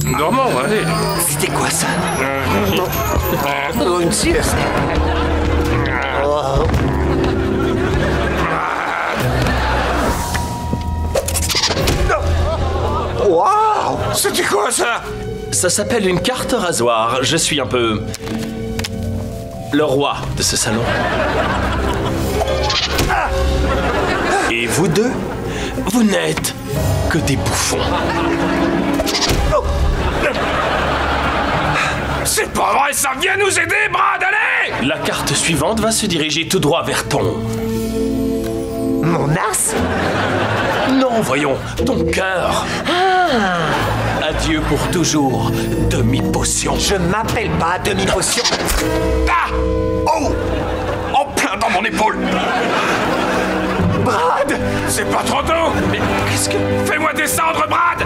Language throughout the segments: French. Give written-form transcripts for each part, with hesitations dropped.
Normand, allez. C'était quoi ça? Une sieste. Oh. Waouh! C'était quoi ça? Ça s'appelle une carte rasoir. Je suis un peu... le roi de ce salon. Et vous deux, vous n'êtes que des bouffons. C'est pas vrai, ça vient nous aider, Brad, allez! La carte suivante va se diriger tout droit vers ton... Mon as? Non, voyons, ton cœur. Adieu pour toujours, demi-potion. Je m'appelle pas demi-potion. Ah! Oh! En plein dans mon épaule! Brad! C'est pas trop tôt! Mais qu'est-ce que... Fais-moi descendre, Brad!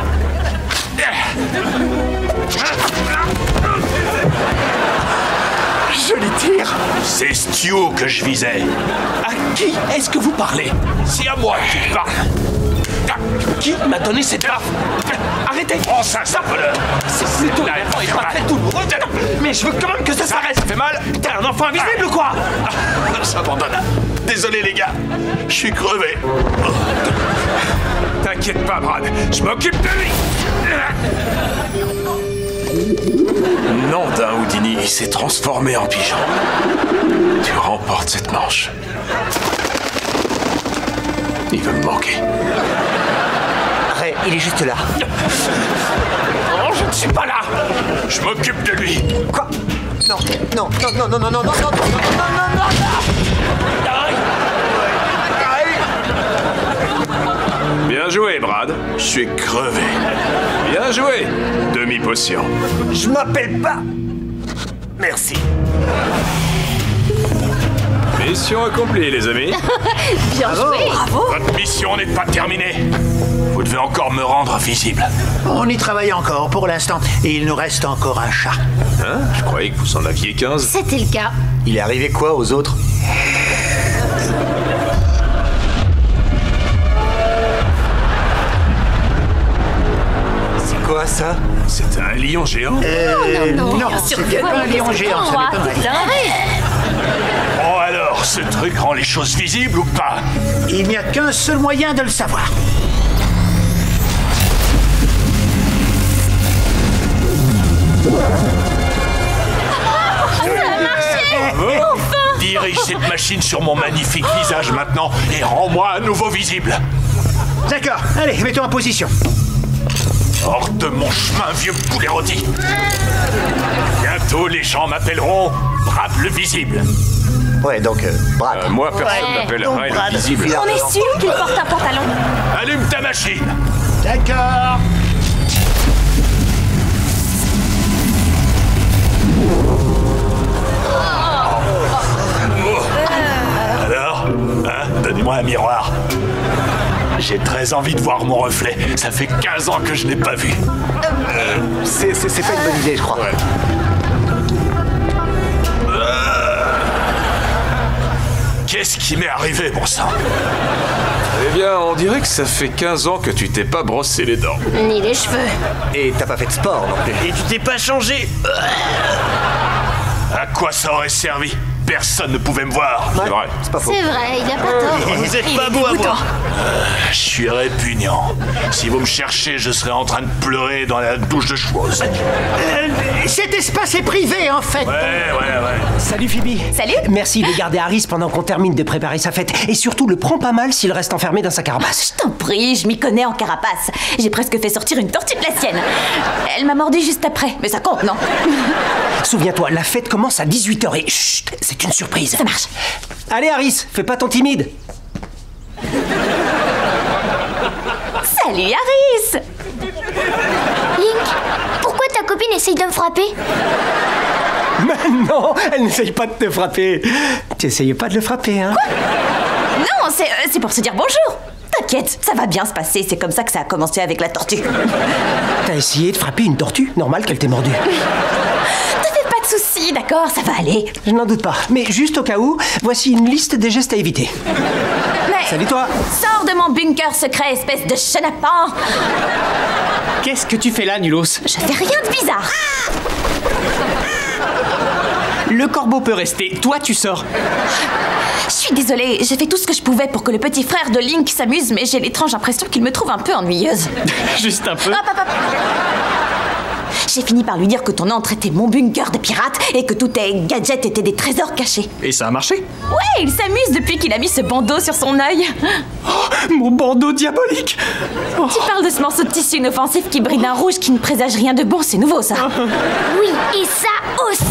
Je les tire. C'est Stu que je visais. À qui est-ce que vous parlez? C'est à moi que tu parles. Qui m'a donné cette baffe? Arrêtez! Oh, ça s'appelle! C'est plutôt énervant et pas très douloureux. Mais je veux quand même que ça s'arrête! Ça fait mal? T'es un enfant invisible ou quoi? J'abandonne. Désolé, les gars. Je suis crevé. T'inquiète pas, Brad. Je m'occupe de lui. Nom d'un Houdini, il s'est transformé en pigeon. Tu remportes cette manche. Il veut me manquer. Ray, il est juste là. Oh, je ne suis pas là. Je m'occupe de lui. Quoi? Non, non, non, non, non, non, non, non, non, non, non, non, non. Bien joué, Brad. Je suis crevé. Bien joué. Demi-potion. Je m'appelle pas. Merci. Mission accomplie, les amis. Bien joué. Bravo. Votre mission n'est pas terminée. Vous devez encore me rendre visible. On y travaille encore pour l'instant. Et il nous reste encore un chat. Hein? Je croyais que vous en aviez 15. C'était le cas. Il est arrivé quoi aux autres? C'est quoi ça? C'est un lion géant. Non, c'est pas un lion géant, ça m'étonnerait. Oh alors, ce truc rend les choses visibles ou pas? Il n'y a qu'un seul moyen de le savoir. Bravo. Dirige cette machine sur mon magnifique visage maintenant et rends-moi à nouveau visible. D'accord, allez, mets-toi en position. Hors de mon chemin, vieux poulet rôti. Bientôt, les gens m'appelleront Brad le visible. Ouais, donc, Brad. Moi, personne m'appellerait le visible. On est sûr qu'il porte un pantalon. Allume ta machine. D'accord. Alors, hein, donnez-moi un miroir. J'ai très envie de voir mon reflet. Ça fait 15 ans que je l'ai pas vu. C'est pas une bonne idée, je crois. Ouais. Qu'est-ce qui m'est arrivé, bon sang? Eh bien, on dirait que ça fait 15 ans que tu t'es pas brossé les dents. Ni les cheveux. Et t'as pas fait de sport non plus. Et tu t'es pas changé? À quoi ça aurait servi? Personne ne pouvait me voir. Ouais, C'est vrai. c'est pas faux. C'est vrai, il a pas tort. Vous êtes Il pas est beau à dégoûtant. voir. Je suis répugnant. Si vous me cherchez, je serai en train de pleurer dans la douche de chose. Cet espace est privé, en fait. Ouais. Salut Phoebe. Salut. Merci de garder Harris pendant qu'on termine de préparer sa fête. Et surtout, le prends pas mal s'il reste enfermé dans sa carapace. Je t'en prie, je m'y connais en carapace. J'ai presque fait sortir une tortue de la sienne. Elle m'a mordu juste après, mais ça compte, non? Souviens-toi, la fête commence à 18h et chut, c'est une surprise. Ça marche. Allez Harris, fais pas ton timide. Salut Harris. Link, pourquoi ta copine essaye de me frapper? Mais non, elle n'essaye pas de te frapper. Tu essayais pas de le frapper, hein? Non, c'est pour se dire bonjour. T'inquiète, ça va bien se passer. C'est comme ça que ça a commencé avec la tortue. T'as essayé de frapper une tortue? Normal qu'elle t'ait mordu. Te fais pas de soucis, d'accord, ça va aller. Je n'en doute pas. Mais juste au cas où, voici une liste des gestes à éviter. Mais Salut toi. sors de mon bunker secret, espèce de chenapan. Qu'est-ce que tu fais là, Nulos? Je fais rien de bizarre. Le corbeau peut rester, toi tu sors. Je suis désolée, j'ai fait tout ce que je pouvais pour que le petit frère de Link s'amuse, mais j'ai l'étrange impression qu'il me trouve un peu ennuyeuse. Juste un peu. Hop, hop, hop. J'ai fini par lui dire que ton antre était mon bunker de pirates et que tous tes gadgets étaient des trésors cachés. Et ça a marché? Ouais, il s'amuse depuis qu'il a mis ce bandeau sur son œil. Oh, mon bandeau diabolique! Oh. Tu parles de ce morceau de tissu inoffensif qui brille d'un rouge qui ne présage rien de bon, c'est nouveau ça. Oui, et ça aussi.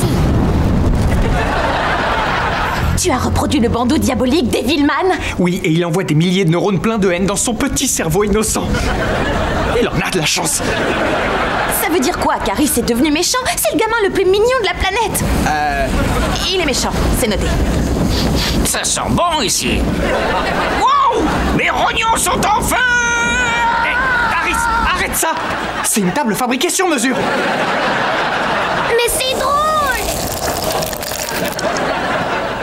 Tu as reproduit le bandeau diabolique d'Evilman? Oui, et il envoie des milliers de neurones pleins de haine dans son petit cerveau innocent. Il en a de la chance. Ça veut dire quoi qu'Aris est devenu méchant? C'est le gamin le plus mignon de la planète. Il est méchant, c'est noté. Ça sent bon ici. Wow! Mes rognons sont en feu! Hé, Aris, arrête ça! C'est une table fabriquée sur mesure. Mais c'est drôle!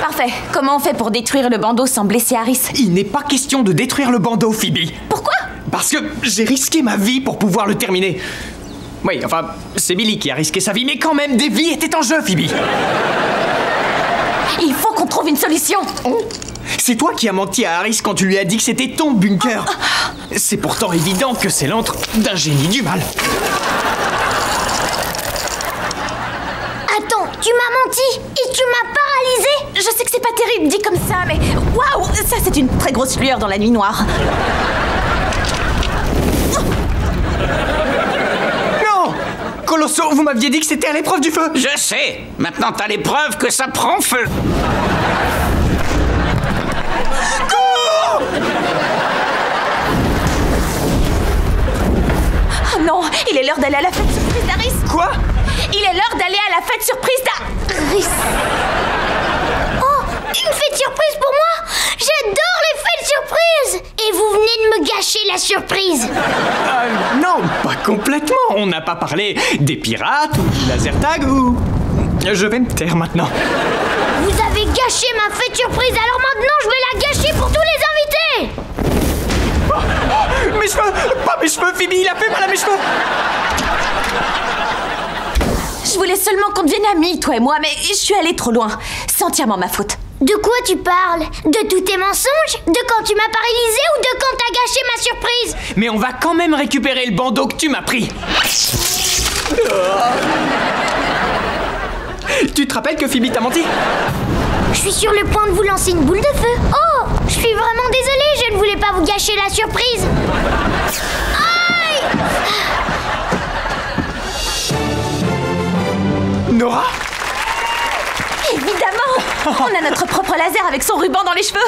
Parfait. Comment on fait pour détruire le bandeau sans blesser Aris? Il n'est pas question de détruire le bandeau, Phoebe. Pourquoi? Parce que j'ai risqué ma vie pour pouvoir le terminer. Oui, enfin, c'est Billy qui a risqué sa vie, mais quand même, des vies étaient en jeu, Phoebe. Il faut qu'on trouve une solution. C'est toi qui as menti à Aris quand tu lui as dit que c'était ton bunker. C'est pourtant évident que c'est l'antre d'un génie du mal. Attends, tu m'as menti et tu m'as paralysé? Je sais que c'est pas terrible dit comme ça, mais waouh, ça c'est une très grosse lueur dans la nuit noire. Non! Colosso, vous m'aviez dit que c'était à l'épreuve du feu. Je sais. Maintenant, t'as les preuves que ça prend feu. Oh non, il est l'heure d'aller à la fête surprise d'Aris. Quoi? Il est l'heure d'aller à la fête surprise d'Aris. Oh, une fête surprise pour moi? J'adore les fêtes surprises! Et vous venez de me gâcher la surprise! Non, pas complètement. On n'a pas parlé des pirates ou du laser tag ou... Je vais me taire maintenant. Vous avez gâché ma fête surprise, alors maintenant je vais la gâcher pour tous les invités! Mes cheveux! Pas mes cheveux, Phoebe, il a fait mal à mes cheveux! Je voulais seulement qu'on devienne amis, toi et moi, mais je suis allée trop loin. C'est entièrement ma faute. De quoi tu parles? De tous tes mensonges? De quand tu m'as paralysé ou de quand t'as gâché ma surprise? Mais on va quand même récupérer le bandeau que tu m'as pris. Tu te rappelles que Phoebe t'a menti? Je suis sur le point de vous lancer une boule de feu. Oh, je suis vraiment désolée, je ne voulais pas vous gâcher la surprise. Aïe! Nora? Évidemment! On a notre propre laser avec son ruban dans les cheveux.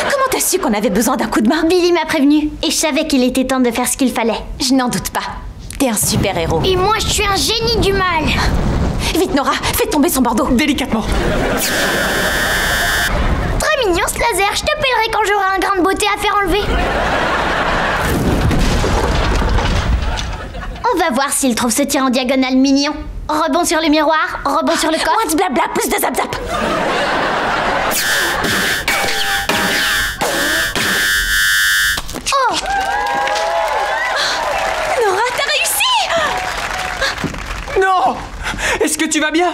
Comment t'as su qu'on avait besoin d'un coup de main? Billy m'a prévenu et je savais qu'il était temps de faire ce qu'il fallait. Je n'en doute pas. T'es un super héros. Et moi, je suis un génie du mal. Vite, Nora, fais tomber son bandeau. Délicatement. Très mignon ce laser, je t'appellerai quand j'aurai un grain de beauté à faire enlever. On va voir s'il trouve ce tir en diagonale mignon. Rebond sur le miroir, rebond sur le corps. Moins de blabla, plus de zap zap. Oh! Nora, t'as réussi! Non! Est-ce que tu vas bien?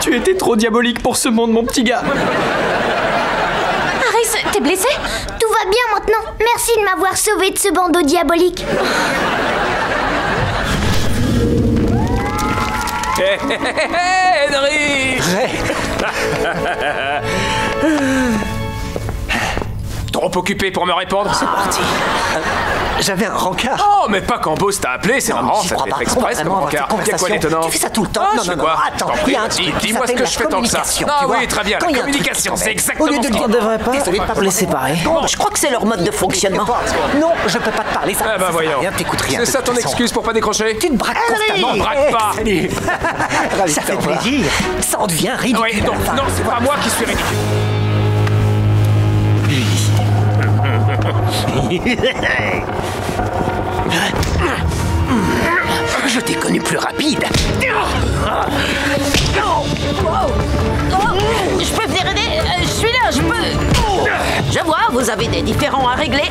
Tu étais trop diabolique pour ce monde, mon petit gars. Aris, t'es blessé? Tout va bien maintenant. Merci de m'avoir sauvé de ce bandeau diabolique. Henry! Trop occupé pour me répondre? C'est parti. J'avais un rencard. Oh, mais pas quand Boss t'a appelé, c'est marrant, j'y ça crois fait pas. express comme Vraiment, rencard. cette Y a quoi conversation, d'étonnant? tu fais ça tout le temps. Ah, Non, je non, sais non, quoi? attends, T'en il y a un prie, truc qui dis-moi ce s'appelle que la je fais tant que ça. communication, Ah tu vois. oui, très bien, Quand la il y a un truc communication, qui c'est t'embête, exactement au lieu de ce dire, qu'on on devrait pas. Désolé Pas les séparer. Bon, je crois que c'est leur mode de fonctionnement. Non, je peux pas te parler. Ça, Eh ben voyons. T'écoutes rien. C'est ça ton excuse pour pas décrocher? Tu te braques constamment. Braque pas. Salut. Ça fait plaisir. Ça en devient ridicule. Oui, donc non, c'est pas moi qui suis ridicule. Je t'ai connu plus rapide. Je peux venir aider? Je suis là, je peux. Je vois, vous avez des différends à régler.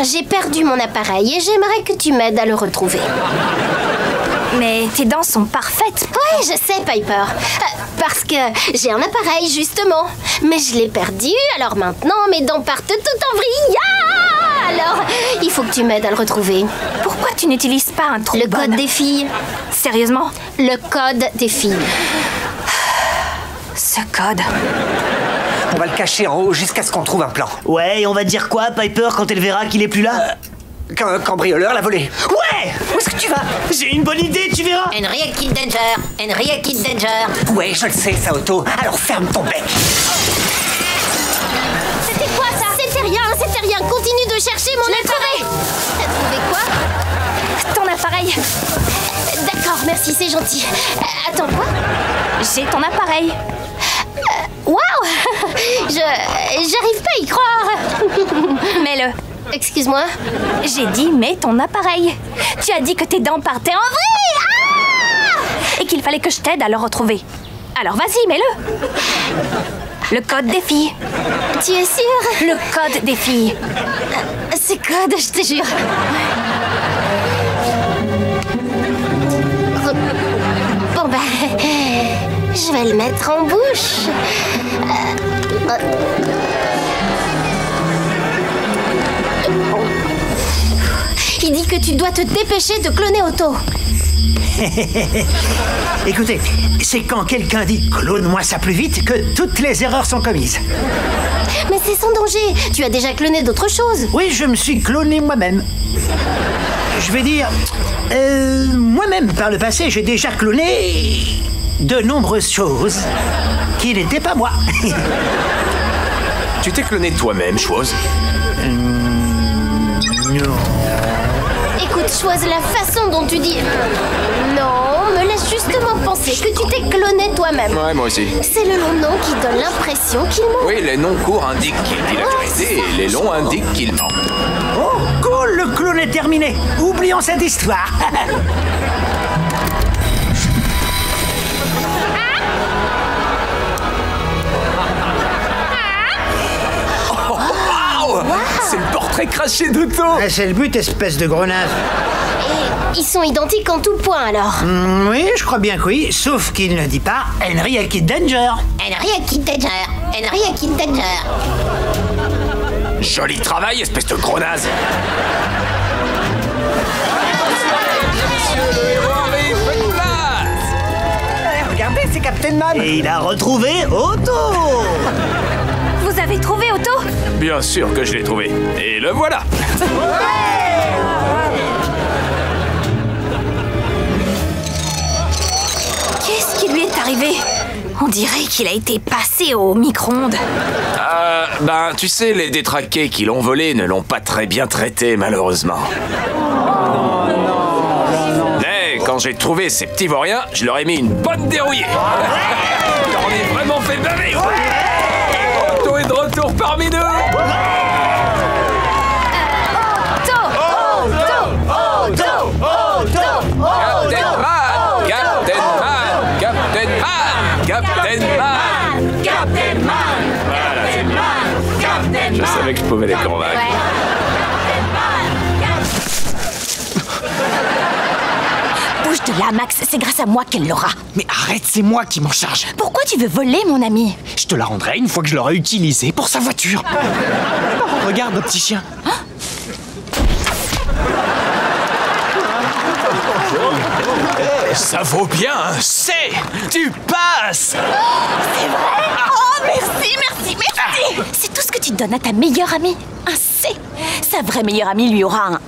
J'ai perdu mon appareil et j'aimerais que tu m'aides à le retrouver. Mais tes dents sont parfaites. Ouais, je sais, Piper. Parce que j'ai un appareil, justement. Mais je l'ai perdu, alors maintenant mes dents partent tout en vrille. Ah, alors, il faut que tu m'aides à le retrouver. Pourquoi tu n'utilises pas un trombone? Le code des filles. Sérieusement? Le code des filles. Ce code... On va le cacher en haut jusqu'à ce qu'on trouve un plan. Ouais, et on va dire quoi, Piper, quand elle verra qu'il est plus là? Qu'un cambrioleur l'a volé. Ouais! Où est-ce que tu vas? J'ai une bonne idée, tu verras! Henry Kid Danger. Ouais, je le sais, ça, Otto. Alors ferme ton bec. C'était quoi ça? C'était rien. Continue de chercher mon appareil. T'as trouvé quoi? Ton appareil. D'accord, merci, c'est gentil. Attends, quoi? J'ai ton appareil. Waouh! J'arrive pas à y croire. Mets-le. Excuse-moi? J'ai dit mets ton appareil. Tu as dit que tes dents partaient en vrille. Ah! Et qu'il fallait que je t'aide à le retrouver. Alors vas-y, mets-le. Le code des filles. Tu es sûre? Le code des filles. C'est code, je te jure. Bon bah... je vais le mettre en bouche. Il dit que tu dois te dépêcher de cloner Otto. Écoutez, c'est quand quelqu'un dit « clone-moi ça plus vite » que toutes les erreurs sont commises. Mais c'est sans danger. Tu as déjà cloné d'autres choses. Oui, je me suis cloné moi-même. Je vais dire... moi-même, par le passé, j'ai déjà cloné... de nombreuses choses qui n'étaient pas moi. Tu t'es cloné toi-même, chose? Non. Écoute, Chose, la façon dont tu dis... non, me laisse justement penser que tu t'es cloné toi-même. Ouais, moi aussi. C'est le long nom qui donne l'impression qu'il ment. Oui, les noms courts indiquent qu'il dit la vérité et les longs indiquent qu'il ment. Oh, cool, le clone est terminé. Oublions cette histoire. C'est le portrait craché d'Otto. C'est le but, espèce de grenasse. Et ils sont identiques en tout point, alors. Oui, je crois bien que oui, sauf qu'il ne dit pas Henry Kid Danger. Joli travail, espèce de gros naze. Regardez, c'est Captain Man. Et il a retrouvé Otto. Vous avez trouvé Otto? Bien sûr que je l'ai trouvé. Et le voilà. Qu'est-ce qui lui est arrivé? On dirait qu'il a été passé au micro-ondes. Ben, tu sais, les détraqués qui l'ont volé ne l'ont pas très bien traité, malheureusement. Mais quand j'ai trouvé ces petits vauriens, je leur ai mis une bonne dérouillée. On est vraiment fait baver. Otto est de retour parmi nous. Je savais que je pouvais les convaincre. Bouge de là, Max, c'est grâce à moi qu'elle l'aura. Mais arrête, c'est moi qui m'en charge. Pourquoi tu veux voler, mon ami? Je te la rendrai une fois que je l'aurai utilisée pour sa voiture. Oh, regarde, petit chien. Ça vaut bien un C. Tu passes. C'est vrai? Oh, merci. C'est tout ce que tu donnes à ta meilleure amie. Un C. Sa vraie meilleure amie lui aura un A.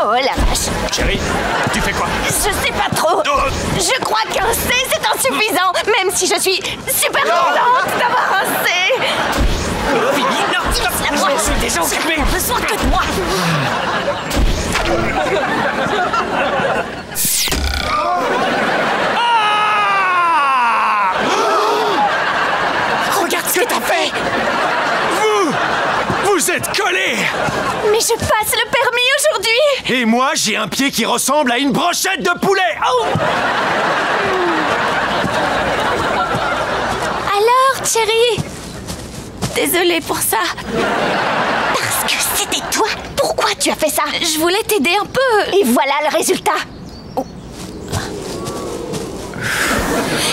Oh la vache. Chérie, tu fais quoi? Je sais pas trop. Je crois qu'un C c'est insuffisant, même si je suis super contente d'avoir un C. Je suis déjà occupé. Elle a besoin que de moi. Regarde ce que t'as fait. Vous êtes collés. Mais je passe le permis aujourd'hui. Et moi, j'ai un pied qui ressemble à une brochette de poulet. Oh. Alors, chérie, Désolée pour ça. Parce que c'était toi. Pourquoi tu as fait ça? Je voulais t'aider un peu. Et voilà le résultat.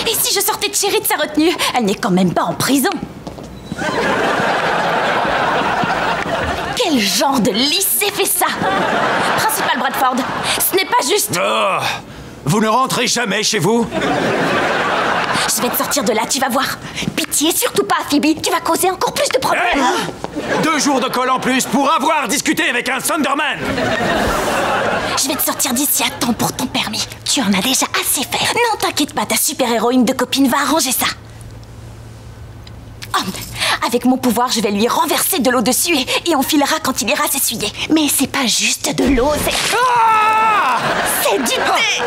Et si je sortais Cherry de sa retenue? Elle n'est quand même pas en prison. Quel genre de lycée fait ça? Principal Bradford, ce n'est pas juste. Oh, vous ne rentrez jamais chez vous? Je vais te sortir de là, tu vas voir. Pitié, surtout pas, Phoebe. Tu vas causer encore plus de problèmes. Hey, 2 jours de colle en plus pour avoir discuté avec un Thunderman. Je vais te sortir d'ici à temps pour ton permis. Tu en as déjà assez fait. Non, t'inquiète pas, ta super-héroïne de copine va arranger ça. Oh, avec mon pouvoir, je vais lui renverser de l'eau dessus et on filera quand il ira s'essuyer. Mais c'est pas juste de l'eau, c'est... Ah! C'est du thé!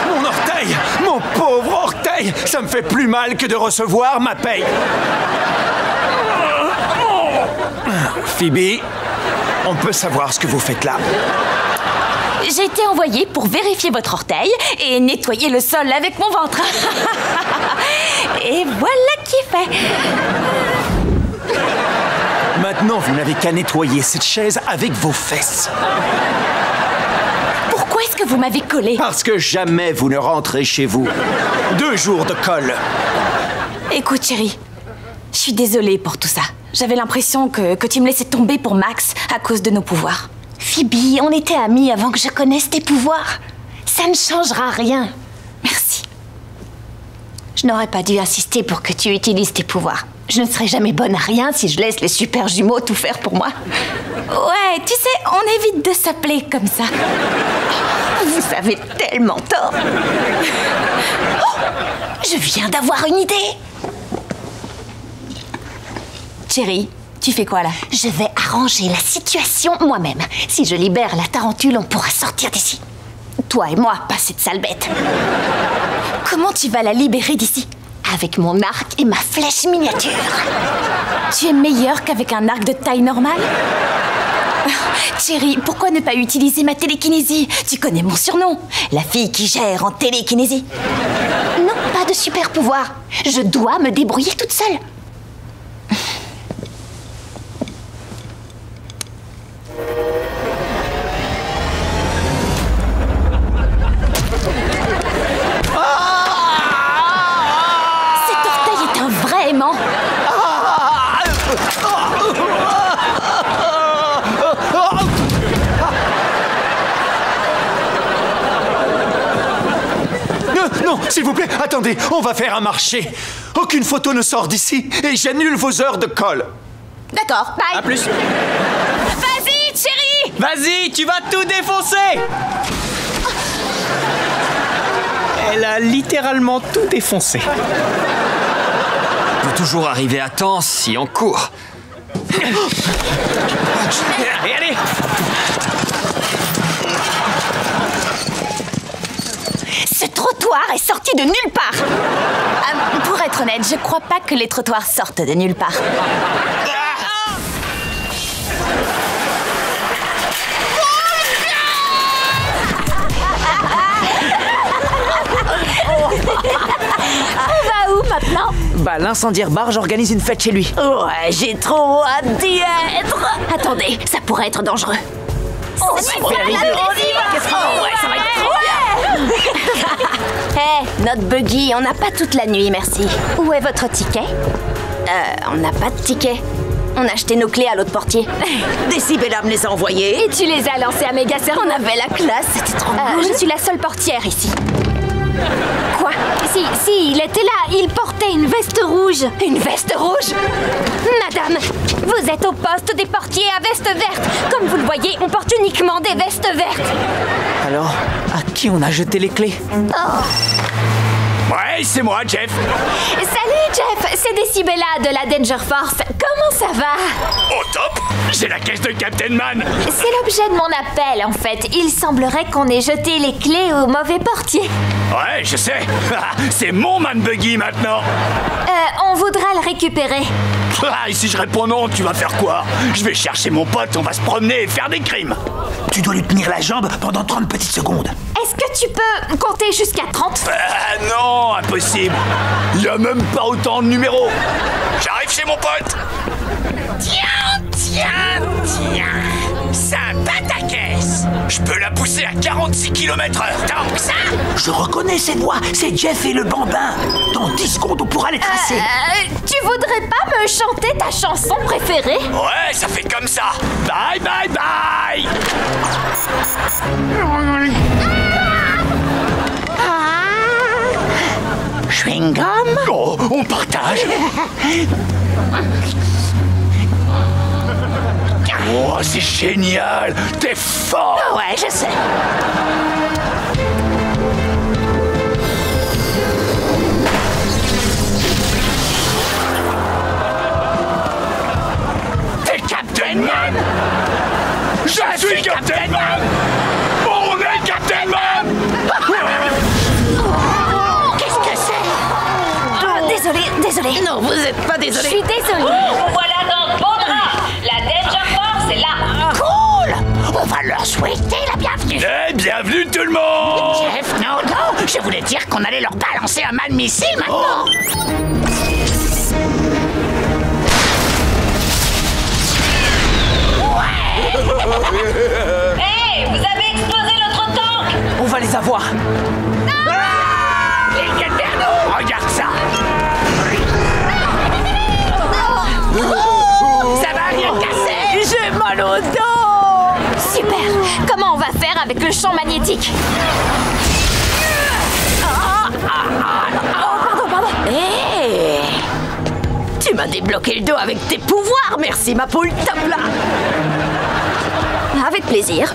Mon orteil! Mon pauvre orteil! Ça me fait plus mal que de recevoir ma paye. Phoebe, on peut savoir ce que vous faites là? J'ai été envoyée pour vérifier votre orteil et nettoyer le sol avec mon ventre. Et voilà qui est fait. Maintenant, vous n'avez qu'à nettoyer cette chaise avec vos fesses. Pourquoi est-ce que vous m'avez collé? Parce que jamais vous ne rentrez chez vous. 2 jours de colle. Écoute, chérie, je suis désolée pour tout ça. J'avais l'impression que tu me laissais tomber pour Max à cause de nos pouvoirs. Phoebe, on était amis avant que je connaisse tes pouvoirs. Ça ne changera rien. Merci. Je n'aurais pas dû insister pour que tu utilises tes pouvoirs. Je ne serai jamais bonne à rien si je laisse les super jumeaux tout faire pour moi. Ouais, tu sais, on évite de s'appeler comme ça. Vous avez tellement tort. Oh, je viens d'avoir une idée. Chérie, tu fais quoi là? Je vais arranger la situation moi-même. Si je libère la tarentule, on pourra sortir d'ici. Toi et moi, pas cette sale bête. Comment tu vas la libérer d'ici? Avec mon arc et ma flèche miniature. Tu es meilleure qu'avec un arc de taille normale? Chérie, pourquoi ne pas utiliser ma télékinésie? Tu connais mon surnom, la fille qui gère en télékinésie. Non, pas de super pouvoir. Je dois me débrouiller toute seule. Non, s'il vous plaît, attendez, on va faire un marché. Aucune photo ne sort d'ici et j'annule vos heures de colle. D'accord, bye. À plus. Vas-y, chérie. Vas-y, tu vas tout défoncer. Elle a littéralement tout défoncé. On peut toujours arriver à temps si on court. Allez, allez. Ce trottoir est sorti de nulle part. Pour être honnête, je crois pas que les trottoirs sortent de nulle part. On va où maintenant? Bah, l'incendiaire barge organise une fête chez lui. Ouais, j'ai trop hâte d'y être. Attendez, ça pourrait être dangereux. Oh, c'est on y va. ouais, ça va être trop bien. Hé, notre buggy, on n'a pas toute la nuit, merci. Où est votre ticket? On n'a pas de ticket. On a acheté nos clés à l'autre portier. Décibella me les a envoyés. Et tu les as lancés à méga cerveau. On avait la classe, c'était trop cool. Je suis la seule portière ici. Quoi? Si, il était là. Il portait une veste rouge. Une veste rouge? Madame, vous êtes au poste des portiers à veste verte. Comme vous le voyez, on porte uniquement des vestes vertes. Alors, à qui on a jeté les clés? Ouais, c'est moi, Jeff. Salut, Jeff. C'est Décibella de la Danger Force. Comment ça va? Au top! J'ai la caisse de Captain Man! C'est l'objet de mon appel, en fait. Il semblerait qu'on ait jeté les clés au mauvais portier. Ouais, je sais! C'est mon Man Buggy maintenant! On voudra le récupérer. Et si je réponds non, tu vas faire quoi? Je vais chercher mon pote, on va se promener et faire des crimes! Tu dois lui tenir la jambe pendant 30 petites secondes. Est-ce que tu peux compter jusqu'à 30? Non, impossible! Il y a même pas autant de numéros! J'arrive chez mon pote! Je peux la pousser à 46 km/h. Tant que ça. Je reconnais ces voix, c'est Jeff et le bambin. Dans 10 secondes, on pourra les tracer. Tu voudrais pas me chanter ta chanson préférée? Ouais, ça fait comme ça. Bye, bye, bye. Chewing gum? Oh, on partage. Oh, c'est génial. T'es fort. Ouais, je sais. T'es Captain Man. Je suis Captain Man. On est Captain Man. Qu'est-ce que c'est? Désolée. Non, vous êtes pas Je désolé. suis désolée. Vous voilà dans de beaux draps. La Danger Force est là. Cool! On va leur souhaiter la bienvenue. Eh, bienvenue tout le monde. Jeff, non, je voulais dire qu'on allait leur balancer un mal missile maintenant. Hey, vous avez explosé notre tank. On va les avoir. Ils viennent vers nous. Regarde ça. Ça va rien casser. J'ai mal au dos. Super. Comment on va faire avec le champ magnétique? Pardon. Hé! Tu m'as débloqué le dos avec tes pouvoirs. Merci, ma poule. Top là. Avec plaisir.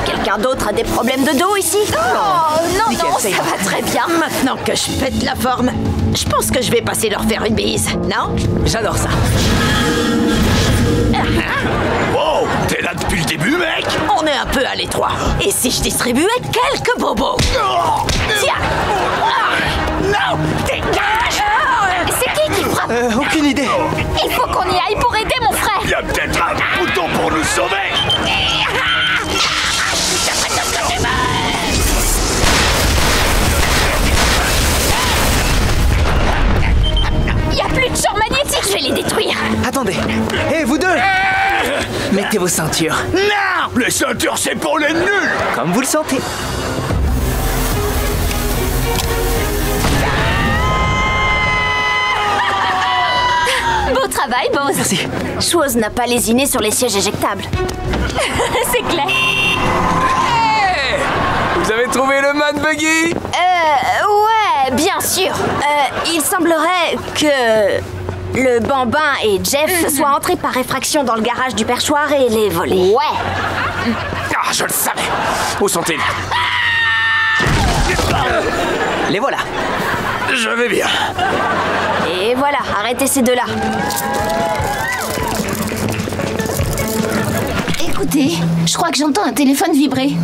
Quelqu'un d'autre a des problèmes de dos ici? Oh, non, Nickel, ça ira. va très bien. Maintenant que je pète la forme, je pense que je vais passer leur faire une bise. Non? J'adore ça. Wow, t'es là depuis le début, mec. On est un peu à l'étroit. Et si je distribuais quelques bobos? Tiens! Non, dégage. C'est qui frappe? Aucune idée. Il faut qu'on y aille pour aider mon frère. Il y a peut-être un bouton pour nous sauver. Il n'y a plus de champ magnétique, je vais les détruire. Attendez. Hé, vous deux! Mettez vos ceintures. Non, les ceintures, c'est pour les nuls. Comme vous le sentez. Beau travail, Bose. Merci. Chose n'a pas lésiné sur les sièges éjectables. C'est clair. Hey, vous avez trouvé le Man Buggy? Ouais, bien sûr. Il semblerait que le bambin et Jeff soient entrés par effraction dans le garage du perchoir et les volés. Ah, je le savais. Où sont-ils? Les voilà. Je vais bien. Et voilà, arrêtez ces deux-là. Écoutez, je crois que j'entends un téléphone vibrer.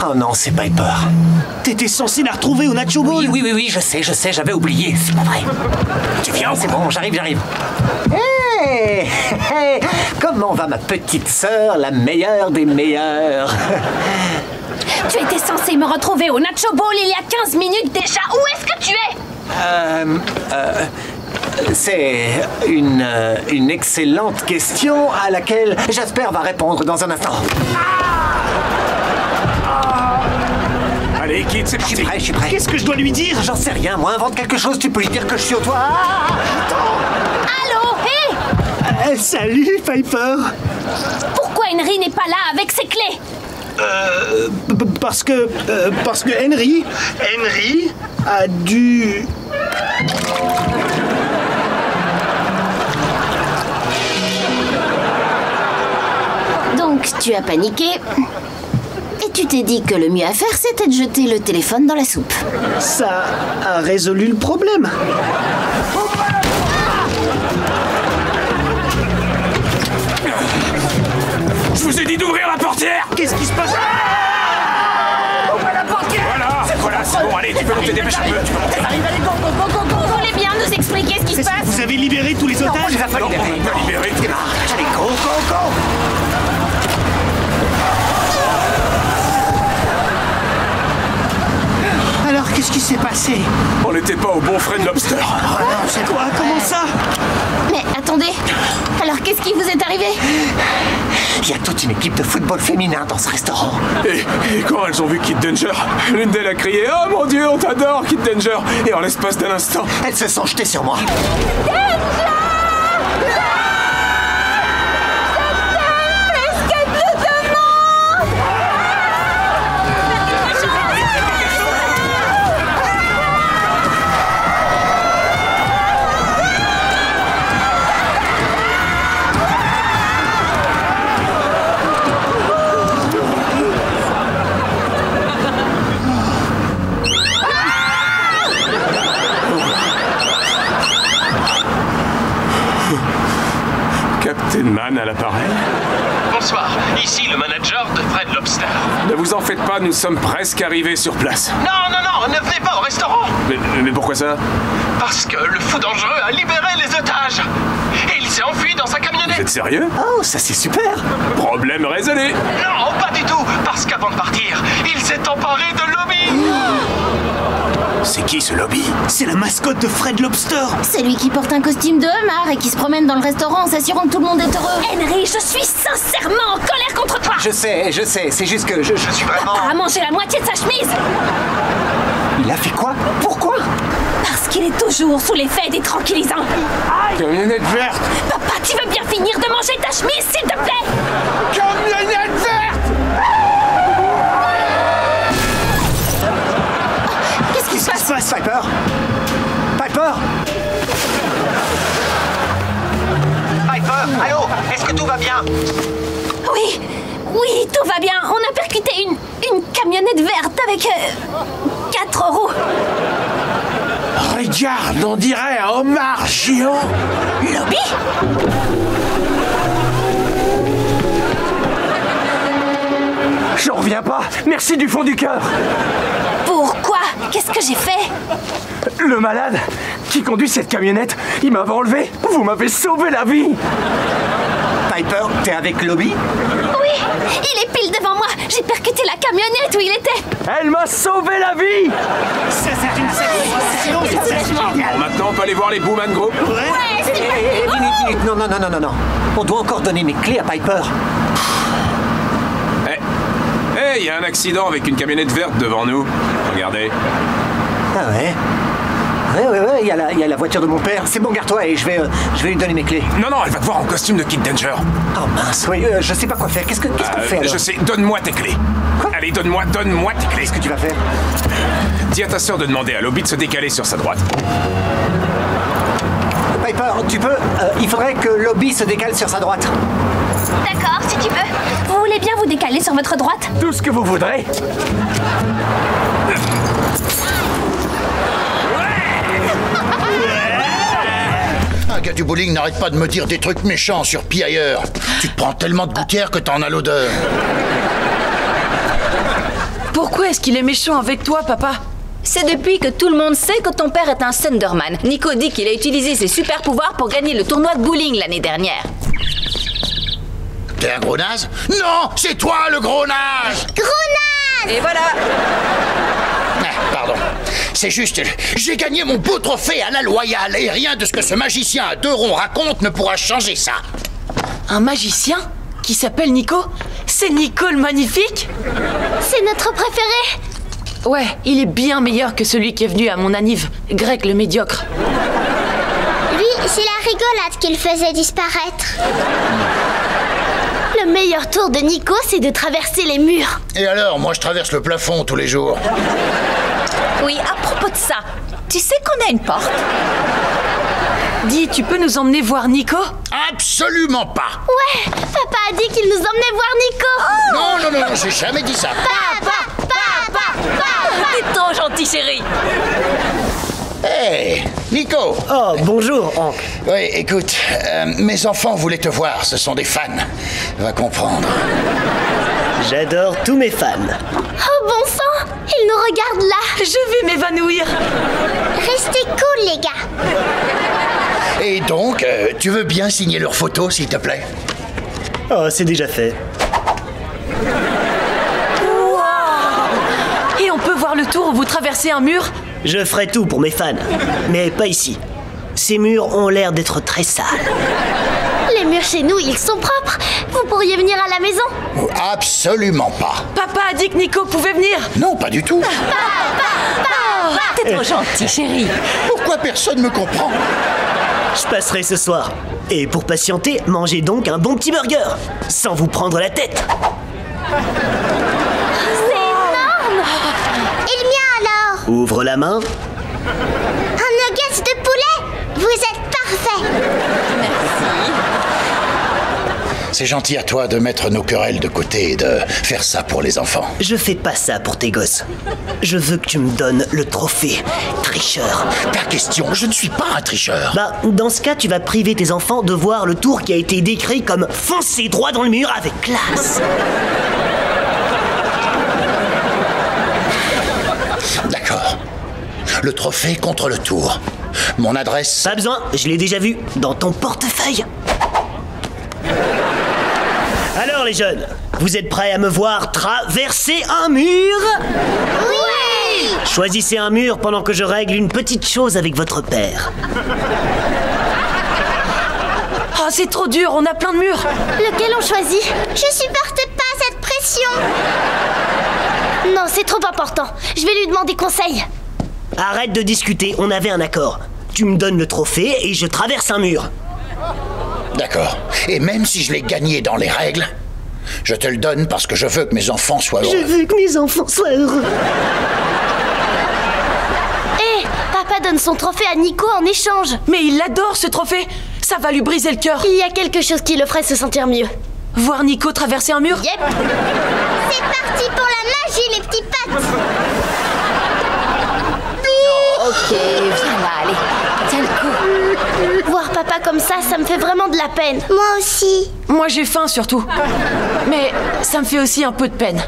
Oh non, c'est Piper. T'étais censé la retrouver au Nacho Ball. Oui, je sais, j'avais oublié. C'est pas vrai. Tu viens? C'est bon, j'arrive. Hey, hey, comment va ma petite sœur, la meilleure des meilleures? Tu étais censé me retrouver au Nacho Ball il y a 15 minutes déjà. Où est-ce que tu es? C'est une excellente question à laquelle Jasper va répondre dans un instant. Allez, Kid, c'est parti. Je suis prêt. Qu'est-ce que je dois lui dire? J'en sais rien, moi, invente quelque chose, tu peux lui dire que je suis au toit. Allô? Hé! Salut, Piper. Pourquoi Henry n'est pas là avec ses clés? Parce que Henry a dû... Donc, tu as paniqué. Et tu t'es dit que le mieux à faire, c'était de jeter le téléphone dans la soupe. Ça a résolu le problème. Je vous ai dit d'ouvrir la portière. Qu'est-ce qui se passe? Ouvre la portière. Voilà, c'est bon, allez, tu peux monter, dépêche un peu. Tu peux monter. Vous voulez bien nous expliquer ce qui se passe? Vous avez libéré tous les otages? Non, on peut libérer. Allez, go. Alors, qu'est-ce qui s'est passé? On n'était pas au bon Fred Lobster. Oh non, c'est quoi? Comment ça? Mais attendez, alors qu'est-ce qui vous est arrivé? Il y a toute une équipe de football féminin dans ce restaurant. Et quand elles ont vu Kid Danger, l'une d'elles a crié « Oh mon Dieu, on t'adore, Kid Danger !» Et en l'espace d'un instant... Elles se sont jetées sur moi. Captain Man à l'appareil. Bonsoir, ici le manager de Fred Lobster. Ne vous en faites pas, nous sommes presque arrivés sur place. Non, ne venez pas au restaurant. Mais pourquoi ça? Parce que le fou dangereux a libéré les otages. Et il s'est enfui dans sa camionnette. Vous êtes sérieux? Oh, ça c'est super. Problème résolu. Non, pas du tout. Parce qu'avant de partir, il s'est emparé de Lobby. C'est qui ce Lobby? C'est la mascotte de Fred Lobster. C'est lui qui porte un costume de homard et qui se promène dans le restaurant en s'assurant que tout le monde est heureux. Henry, je suis sincèrement en colère contre toi. Je sais, c'est juste que je suis vraiment... Papa a mangé la moitié de sa chemise. Il a fait quoi? Pourquoi? Parce qu'il est toujours sous l'effet des tranquillisants. Camionnette verte. Papa, tu veux bien finir de manger ta chemise, s'il te plaît? Camionnette verte. Qu'est-ce qui se passe, Piper? Piper? Piper, allô? Est-ce que tout va bien? Oui, tout va bien. On a percuté une camionnette verte avec 4 roues. Regarde, on dirait un homard géant. Lobby? J'en reviens pas. Merci du fond du cœur. Pourquoi? Qu'est-ce que j'ai fait? Le malade qui conduit cette camionnette, il m'avait enlevé. Vous m'avez sauvé la vie. Piper, t'es avec Lobby? Oui, il est pile devant moi. J'ai percuté la camionnette où il était. Elle m'a sauvé la vie. Bon, maintenant, on peut aller voir les Booman Group. Minute. Non. On doit encore donner mes clés à Piper. Il y a un accident avec une camionnette verte devant nous. Regardez. Ah ouais? Ouais, il y a la voiture de mon père. C'est bon, garde-toi et je vais lui donner mes clés. Non, elle va te voir en costume de Kid Danger. Oh mince, oui, je sais pas quoi faire. Qu'est-ce qu'on fait alors? Je sais, donne-moi tes clés. Quoi? Allez, donne-moi tes clés. Qu'est-ce que tu vas faire? Dis à ta sœur de demander à Lobby de se décaler sur sa droite. Piper, tu peux? Il faudrait que Lobby se décale sur sa droite. D'accord, si tu veux. Vous voulez bien vous décaler sur votre droite? Tout ce que vous voudrez. Un gars du bowling n'arrête pas de me dire des trucs méchants sur Pis ailleurs. Tu te prends tellement de gouttières que t'en as l'odeur. Pourquoi est-ce qu'il est méchant avec toi, papa? C'est depuis que tout le monde sait que ton père est un Thunderman. Nico dit qu'il a utilisé ses super pouvoirs pour gagner le tournoi de bowling l'année dernière. T'es un gros naze? Non, c'est toi le gros naze! Gros naze! Et voilà! Pardon. C'est juste, j'ai gagné mon beau trophée à la loyale et rien de ce que ce magicien à 2 ronds raconte ne pourra changer ça. Un magicien? Qui s'appelle Nico? C'est Nico le magnifique? C'est notre préféré. Ouais, il est bien meilleur que celui qui est venu à mon anniv, Greg le médiocre. Lui, c'est la rigolade qui le faisait disparaître. Le meilleur tour de Nico, c'est de traverser les murs. Et alors, moi je traverse le plafond tous les jours. Oui, à propos de ça, tu sais qu'on a une porte? Dis, tu peux nous emmener voir Nico? Absolument pas. Ouais, papa a dit qu'il nous emmenait voir Nico. Non, j'ai jamais dit ça. Papa. T'es trop gentil, chérie. Hey, Nico. Oh, bonjour, Hank. Oui, écoute, mes enfants voulaient te voir, ce sont des fans. Va comprendre. J'adore tous mes fans. Oh bon sang, ils nous regardent là. Je vais m'évanouir. Restez cool, les gars. Et donc, tu veux bien signer leurs photos, s'il te plaît? Oh, c'est déjà fait. Et on peut voir le tour où vous traversez un mur? Je ferai tout pour mes fans, mais pas ici. Ces murs ont l'air d'être très sales. Les murs chez nous, ils sont propres. Vous pourriez venir à la maison? Absolument pas. Papa a dit que Nico pouvait venir. Non, pas du tout. T'es trop gentil, chérie. Pourquoi personne me comprend? Je passerai ce soir. Et pour patienter, mangez donc un bon petit burger, sans vous prendre la tête. C'est énorme! Et le mien alors? Ouvre la main. Un nuggets de poulet? Vous êtes parfait! C'est gentil à toi de mettre nos querelles de côté et de faire ça pour les enfants. Je fais pas ça pour tes gosses. Je veux que tu me donnes le trophée tricheur. Ta question, je ne suis pas un tricheur. Bah, dans ce cas, tu vas priver tes enfants de voir le tour qui a été décrit comme foncer droit dans le mur avec classe. D'accord. Le trophée contre le tour. Mon adresse... Pas besoin, je l'ai déjà vu dans ton portefeuille. Alors les jeunes, vous êtes prêts à me voir traverser un mur? Oui! Choisissez un mur pendant que je règle une petite chose avec votre père. Oh, c'est trop dur, on a plein de murs. Lequel on choisit? Je supporte pas cette pression. Non, c'est trop important. Je vais lui demander conseil. Arrête de discuter, on avait un accord. Tu me donnes le trophée et je traverse un mur. D'accord. Et même si je l'ai gagné dans les règles, je te le donne parce que je veux que mes enfants soient heureux. Je veux que mes enfants soient heureux. Hé, papa donne son trophée à Nico en échange. Mais il adore ce trophée. Ça va lui briser le cœur. Il y a quelque chose qui le ferait se sentir mieux. Voir Nico traverser un mur? Yep. C'est parti pour la magie, les petits pattes. Ok, viens là, allez. Tiens le coup. Voir papa comme ça me fait vraiment de la peine. Moi aussi. Moi j'ai faim surtout. Mais ça me fait aussi un peu de peine.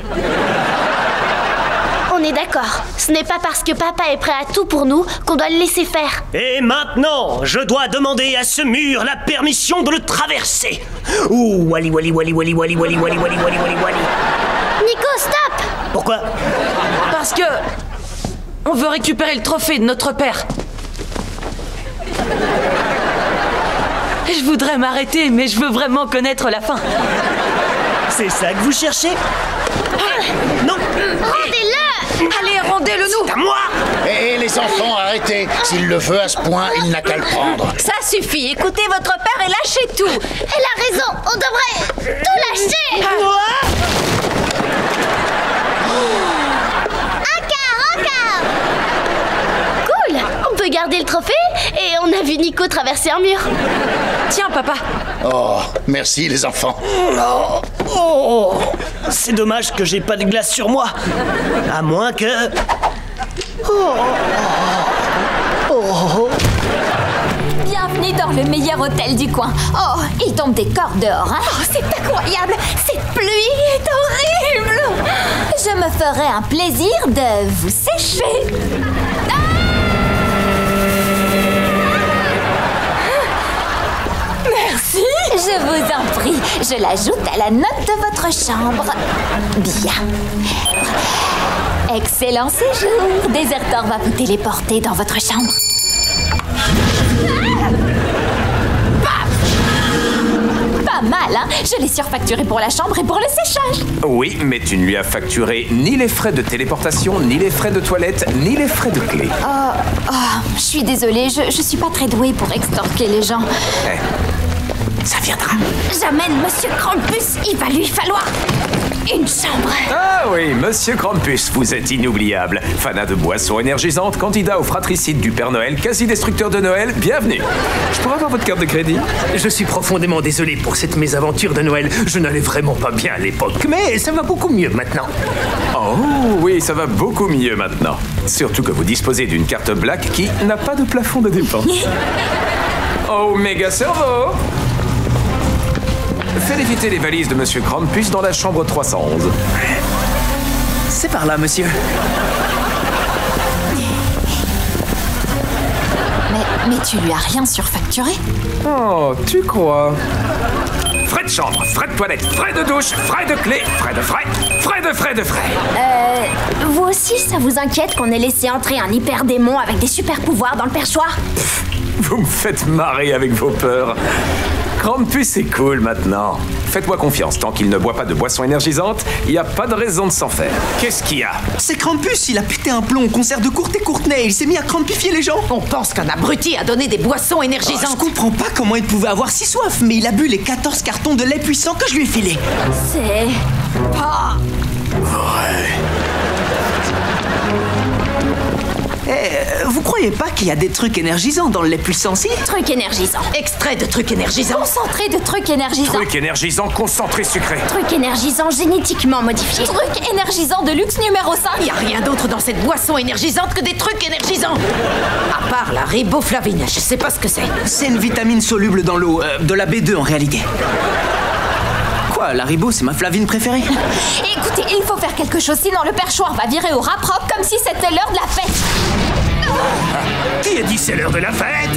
On est d'accord. Ce n'est pas parce que papa est prêt à tout pour nous qu'on doit le laisser faire. Et maintenant, je dois demander à ce mur la permission de le traverser. Ouh, wali wali wali wali wali wali wali wali wali wali wali. Nico, stop! Pourquoi? Parce que... on veut récupérer le trophée de notre père. Je voudrais m'arrêter, mais je veux vraiment connaître la fin. C'est ça que vous cherchez? Non! Rendez-le! Allez, rendez-le nous! C'est à moi! Et les enfants, arrêtez. S'il le veut à ce point, il n'a qu'à le prendre. Ça suffit, écoutez votre père et lâchez tout. Elle a raison, on devrait tout lâcher! Cool! On peut garder le trophée et on a vu Nico traverser un mur. Tiens, papa. Oh, merci les enfants. Oh, c'est dommage que j'ai pas de glace sur moi. À moins que... Bienvenue dans le meilleur hôtel du coin. Oh, il tombe des cordes dehors, hein? Oh, c'est incroyable! Cette pluie est horrible! Je me ferai un plaisir de vous sécher. Merci! Je vous en prie, je l'ajoute à la note de votre chambre. Bien. Excellent séjour. Déserteur va vous téléporter dans votre chambre. Pas mal, hein? Je l'ai surfacturé pour la chambre et pour le séchage. Oui, mais tu ne lui as facturé ni les frais de téléportation, ni les frais de toilette, ni les frais de clé. Je suis désolée, je suis pas très douée pour extorquer les gens. Ça viendra. J'amène Monsieur Krampus, il va lui falloir une chambre. Ah oui, Monsieur Krampus, vous êtes inoubliable. Fanat de boissons énergisantes, candidat au fratricide du Père Noël, quasi destructeur de Noël, bienvenue. Je pourrais avoir votre carte de crédit? Je suis profondément désolé pour cette mésaventure de Noël. Je n'allais vraiment pas bien à l'époque, mais ça va beaucoup mieux maintenant. Oh oui, ça va beaucoup mieux maintenant. Surtout que vous disposez d'une carte black qui n'a pas de plafond de dépense. Oh, méga cerveau! Faites éviter les valises de Monsieur Krampus dans la chambre 311. C'est par là, monsieur. Mais Mais tu lui as rien surfacturé? Oh, tu crois? Frais de chambre, frais de toilette, frais de douche, frais de clé, frais de frais, frais de frais de frais. Vous aussi, ça vous inquiète qu'on ait laissé entrer un hyper-démon avec des super-pouvoirs dans le perchoir? Vous me faites marrer avec vos peurs. Krampus est cool maintenant. Faites-moi confiance, tant qu'il ne boit pas de boisson énergisante, il n'y a pas de raison de s'en faire. Qu'est-ce qu'il y a? C'est Krampus, il a pété un plomb au concert de Courte et Courtenay, il s'est mis à crampifier les gens. On pense qu'un abruti a donné des boissons énergisantes. Je comprends pas comment il pouvait avoir si soif, mais il a bu les 14 cartons de lait puissant que je lui ai filés. C'est pas vrai. Vous croyez pas qu'il y a des trucs énergisants dans le lait puissant, si? Trucs énergisants. Extrait de trucs énergisants. Concentré de trucs énergisants. Truc énergisant, concentré sucré. Truc énergisant génétiquement modifié. Truc énergisant de luxe numéro 5. Il n'y a rien d'autre dans cette boisson énergisante que des trucs énergisants. À part la riboflavine, je sais pas ce que c'est. C'est une vitamine soluble dans l'eau, de la B2 en réalité. Quoi, la ribo, c'est ma flavine préférée? Écoutez, il faut faire quelque chose, sinon le perchoir va virer au rat propre comme si c'était l'heure de la fête. Qui a dit c'est l'heure de la fête?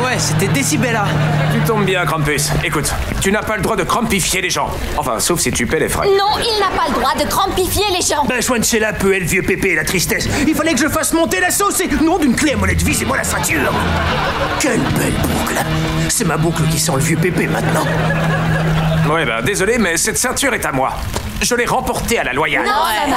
Ouais, c'était Décibella. Tu tombes bien, Krampus. Écoute, tu n'as pas le droit de crampifier les gens. Enfin, sauf si tu paies les frais. Non, il n'a pas le droit de crampifier les gens. Ben, Schwanchella peut le vieux pépé et la tristesse. Il fallait que je fasse monter la sauce et nom d'une clé à molette vis et moi la ceinture. Quelle belle boucle. C'est ma boucle qui sent le vieux pépé maintenant. Ouais, ben, désolé, mais cette ceinture est à moi. Je l'ai remportée à la loyale. Non,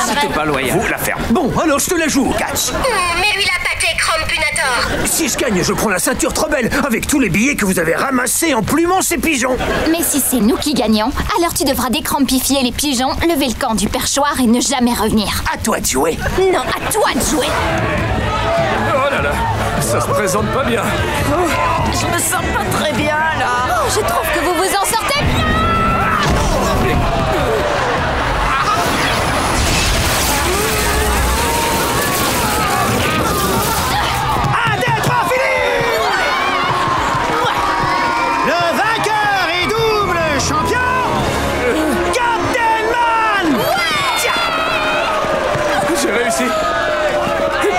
c'était pas loyal. Vous la ferme. Bon, alors je te la joue, Catch. Mais lui l'a pâté, Crampunator. Si je gagne, je prends la ceinture trop belle avec tous les billets que vous avez ramassés en plumant ces pigeons. Mais si c'est nous qui gagnons, alors tu devras décrampifier les pigeons, lever le camp du perchoir et ne jamais revenir. À toi de jouer. Non, à toi de jouer. Oh là là, ça se présente pas bien. Je me sens pas très bien, là. Oh, je trouve que vous vous en sortez bien.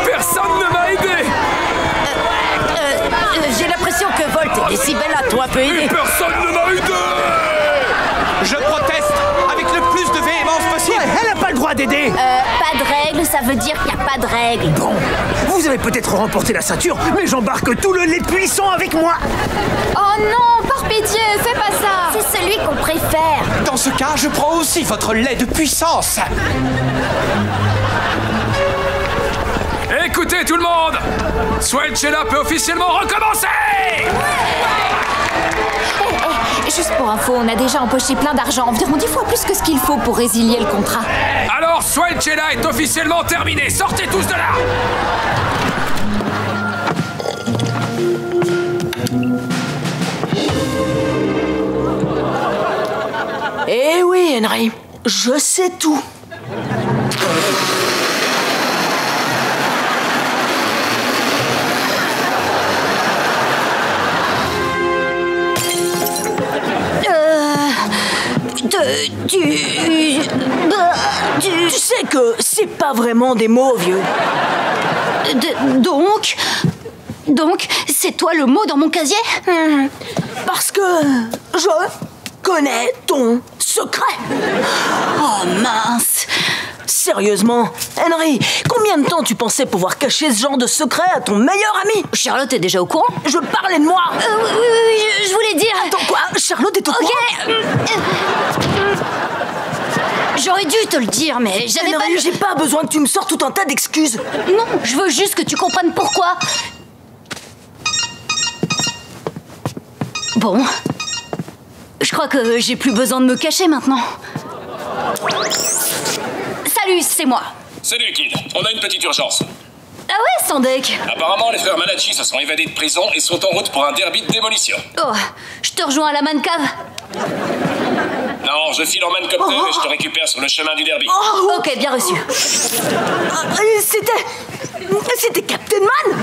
Personne ne m'a aidé. J'ai l'impression que Volt et Décibella t'ont un peu aidé. Personne ne m'a aidé. Je proteste avec le plus de véhémence possible. Ouais, elle n'a pas le droit d'aider. Pas de règles, ça veut dire qu'il n'y a pas de règles. Bon, vous avez peut-être remporté la ceinture, mais j'embarque tout le lait puissant avec moi. Oh non, par pitié, fais pas ça. C'est celui qu'on préfère. Dans ce cas, je prends aussi votre lait de puissance. Écoutez tout le monde, Schwanchella peut officiellement recommencer. Juste pour info, on a déjà empoché plein d'argent, environ 10 fois plus que ce qu'il faut pour résilier le contrat. Alors Schwanchella est officiellement terminé, sortez tous de là. Eh oui, Henry, je sais tout. Tu sais que c'est pas vraiment des mots, vieux. Donc, c'est toi le mot dans mon casier? Parce que je connais ton secret. Oh mince. Sérieusement, Henry, combien de temps tu pensais pouvoir cacher ce genre de secret à ton meilleur ami? Charlotte est déjà au courant? Je parlais de moi. Oui, je voulais dire... Attends, quoi? Charlotte est au courant? J'aurais dû te le dire, mais j'avais pas... J'ai pas besoin que tu me sortes tout un tas d'excuses. Non, je veux juste que tu comprennes pourquoi. Bon. Je crois que j'ai plus besoin de me cacher maintenant. Salut, c'est moi. Salut, Kid. On a une petite urgence. Ah ouais, Sandek. Apparemment, les frères Malachi se sont évadés de prison et sont en route pour un derby de démolition. Oh, je te rejoins à la man cave. Non, je file en mancopter et je te récupère sur le chemin du derby. Ok, bien reçu. C'était Captain Man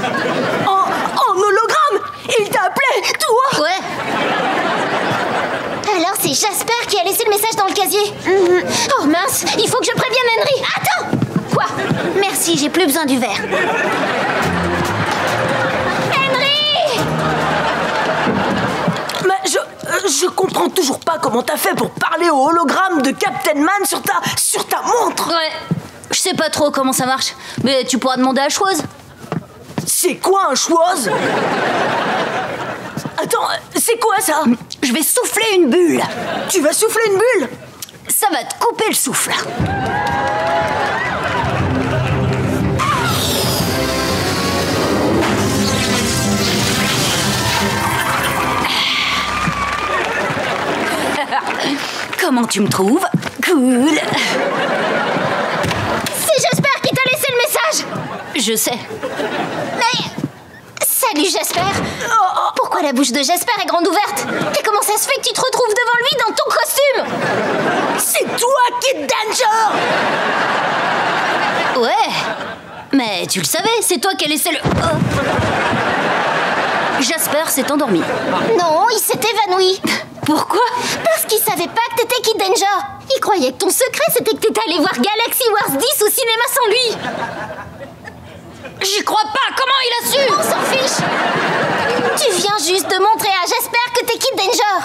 en hologramme. Il t'a appelé, toi? Ouais. Alors c'est Jasper qui a laissé le message dans le casier. Oh mince, il faut que je prévienne Henry. Attends. Quoi? Merci, j'ai plus besoin du verre. Henry! comment t'as fait pour parler au hologramme de Captain Man sur ta montre. Ouais, je sais pas trop comment ça marche, mais tu pourras demander à Chose. C'est quoi un chose? Attends, c'est quoi ça? Je vais souffler une bulle. Tu vas souffler une bulle? Ça va te couper le souffle. Comment tu me trouves? Cool. C'est Jasper qui t'a laissé le message. Je sais. Mais... Salut Jasper. Pourquoi la bouche de Jasper est grande ouverte? Et comment ça se fait que tu te retrouves devant lui dans ton costume? C'est toi, Kid Danger! Ouais. Mais tu le savais, c'est toi qui as laissé le... Jasper s'est endormi. Non, il s'est évanoui. Pourquoi? Parce qu'il savait pas que t'étais Kid Danger. Il croyait que ton secret, c'était que t'étais allé voir Galaxy Wars 10 au cinéma sans lui. J'y crois pas. Comment il a su? On s'en fiche. Tu viens juste de montrer à Jasper que t'es Kid Danger.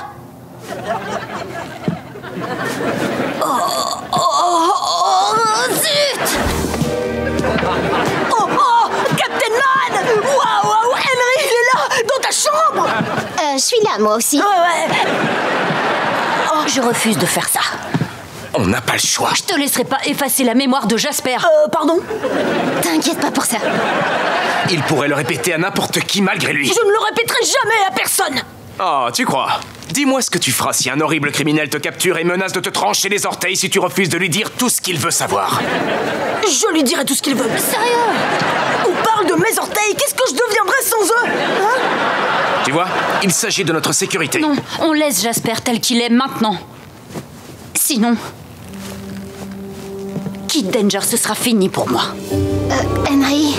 Zut! Captain Man! Waouh, Henry, il est là, dans ta chambre! Je suis là, moi aussi. Ouais. Je refuse de faire ça. On n'a pas le choix. Je te laisserai pas effacer la mémoire de Jasper. Pardon? T'inquiète pas pour ça. Il pourrait le répéter à n'importe qui malgré lui. Je ne le répéterai jamais à personne! Oh, tu crois? Dis-moi ce que tu feras si un horrible criminel te capture et menace de te trancher les orteils si tu refuses de lui dire tout ce qu'il veut savoir. Je lui dirai tout ce qu'il veut. Sérieux? On parle de mes orteils, qu'est-ce que je deviendrais sans eux? Hein? Tu vois, il s'agit de notre sécurité. Non, on laisse Jasper tel qu'il est maintenant. Sinon... Kid Danger, ce sera fini pour moi. Henry...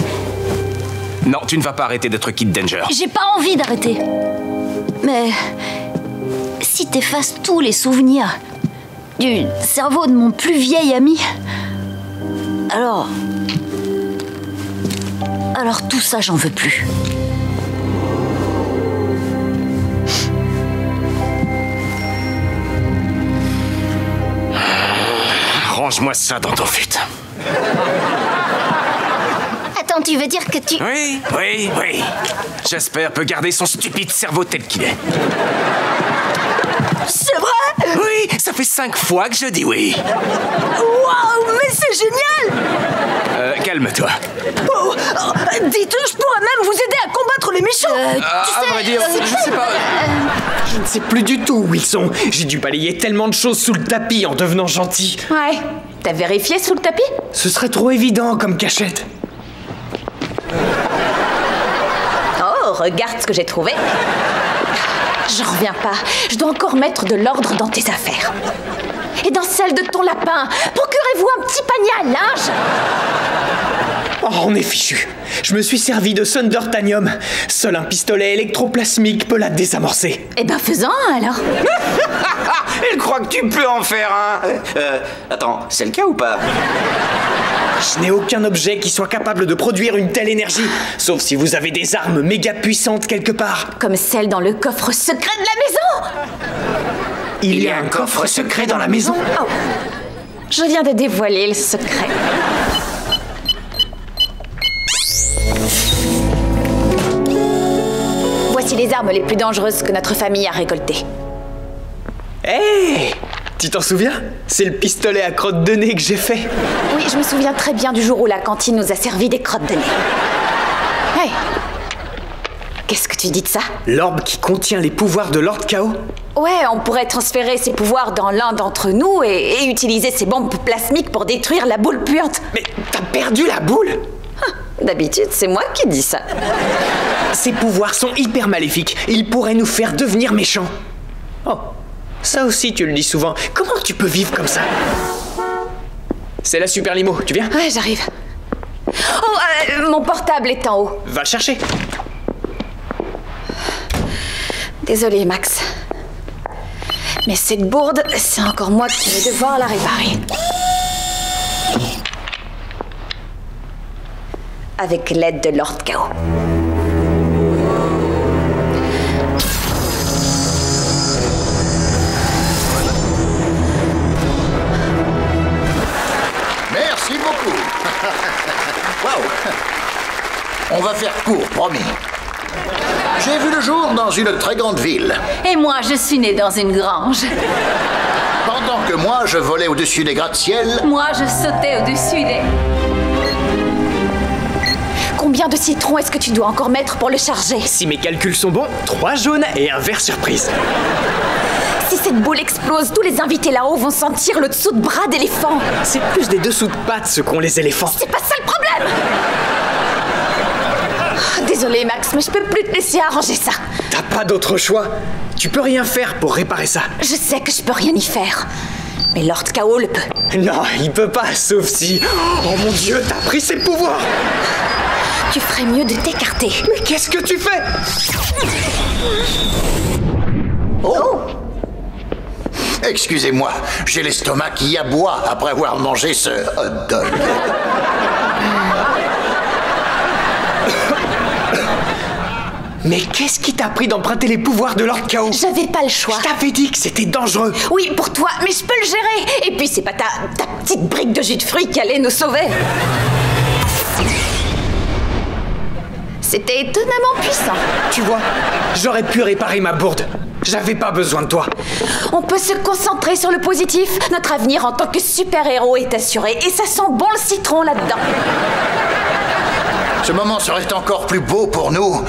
Non, tu ne vas pas arrêter d'être Kid Danger. J'ai pas envie d'arrêter. Mais... si t'effaces tous les souvenirs du cerveau de mon plus vieil ami... Alors tout ça, j'en veux plus. Range-moi ça dans ton fut. Attends, tu veux dire que tu... Oui. Jasper peut garder son stupide cerveau tel qu'il est. C'est vrai? Oui, ça fait 5 fois que je dis oui. Waouh, mais c'est génial! Calme-toi. Dites-le, je pourrais même vous aider à combattre les méchants. À vrai dire, je sais pas. Je ne sais plus du tout où ils sont. J'ai dû balayer tellement de choses sous le tapis en devenant gentil. Ouais. T'as vérifié sous le tapis? Ce serait trop évident comme cachette. Oh, regarde ce que j'ai trouvé. J'en reviens pas. Je dois encore mettre de l'ordre dans tes affaires. Et dans celle de ton lapin. Procurez-vous un petit panier à linge. Oh, on est fichu. Je me suis servi de Thundertanium. Seul un pistolet électroplasmique peut la désamorcer. Eh ben, fais-en alors. Elle croit que tu peux en faire un. Attends, c'est le cas ou pas? Je n'ai aucun objet qui soit capable de produire une telle énergie. Sauf si vous avez des armes méga puissantes quelque part. Comme celle dans le coffre secret de la maison. Il y a un coffre secret dans la maison? Oh. Je viens de dévoiler le secret. Voici les armes les plus dangereuses que notre famille a récoltées. Hé! Tu t'en souviens? C'est le pistolet à crotte de nez que j'ai fait. Oui, je me souviens très bien du jour où la cantine nous a servi des crottes de nez. Hey! Qu'est-ce que tu dis de ça? L'orbe qui contient les pouvoirs de Lord Chaos? Ouais, on pourrait transférer ses pouvoirs dans l'un d'entre nous et utiliser ces bombes plasmiques pour détruire la boule puante. Mais t'as perdu la boule? D'habitude, c'est moi qui dis ça. Ces pouvoirs sont hyper maléfiques. Ils pourraient nous faire devenir méchants. Oh, ça aussi tu le dis souvent. Comment tu peux vivre comme ça? C'est la super limo, tu viens? Ouais, j'arrive. Oh, mon portable est en haut. Va le chercher. Désolée, Max. Mais cette bourde, c'est encore moi qui vais devoir la réparer. Avec l'aide de Lord Chaos. On va faire court, promis. J'ai vu le jour dans une très grande ville. Et moi, je suis née dans une grange. Pendant que moi, je volais au-dessus des gratte-ciel. Moi, je sautais au-dessus des... Combien de citrons est-ce que tu dois encore mettre pour le charger? Si mes calculs sont bons, 3 jaunes et un vert surprise. Si cette boule explose, tous les invités là-haut vont sentir le dessous de bras d'éléphant. C'est plus des dessous de pattes ce qu'ont les éléphants. C'est pas ça le problème! Désolée Max, mais je peux plus te laisser arranger ça. T'as pas d'autre choix. Tu peux rien faire pour réparer ça. Je sais que je peux rien y faire. Mais Lord Chaos le peut. Non, il peut pas, sauf si... Oh mon Dieu, t'as pris ses pouvoirs! Tu ferais mieux de t'écarter. Mais qu'est-ce que tu fais? Oh! Excusez-moi, j'ai l'estomac qui aboie après avoir mangé ce hot dog. Mais qu'est-ce qui t'a pris d'emprunter les pouvoirs de Lord Chaos? J'avais pas le choix. Je t'avais dit que c'était dangereux. Oui, pour toi, mais je peux le gérer. Et puis c'est pas ta petite brique de jus de fruits qui allait nous sauver. C'était étonnamment puissant. Tu vois, j'aurais pu réparer ma bourde. J'avais pas besoin de toi. On peut se concentrer sur le positif. Notre avenir en tant que super-héros est assuré. Et ça sent bon le citron là-dedans. Ce moment serait encore plus beau pour nous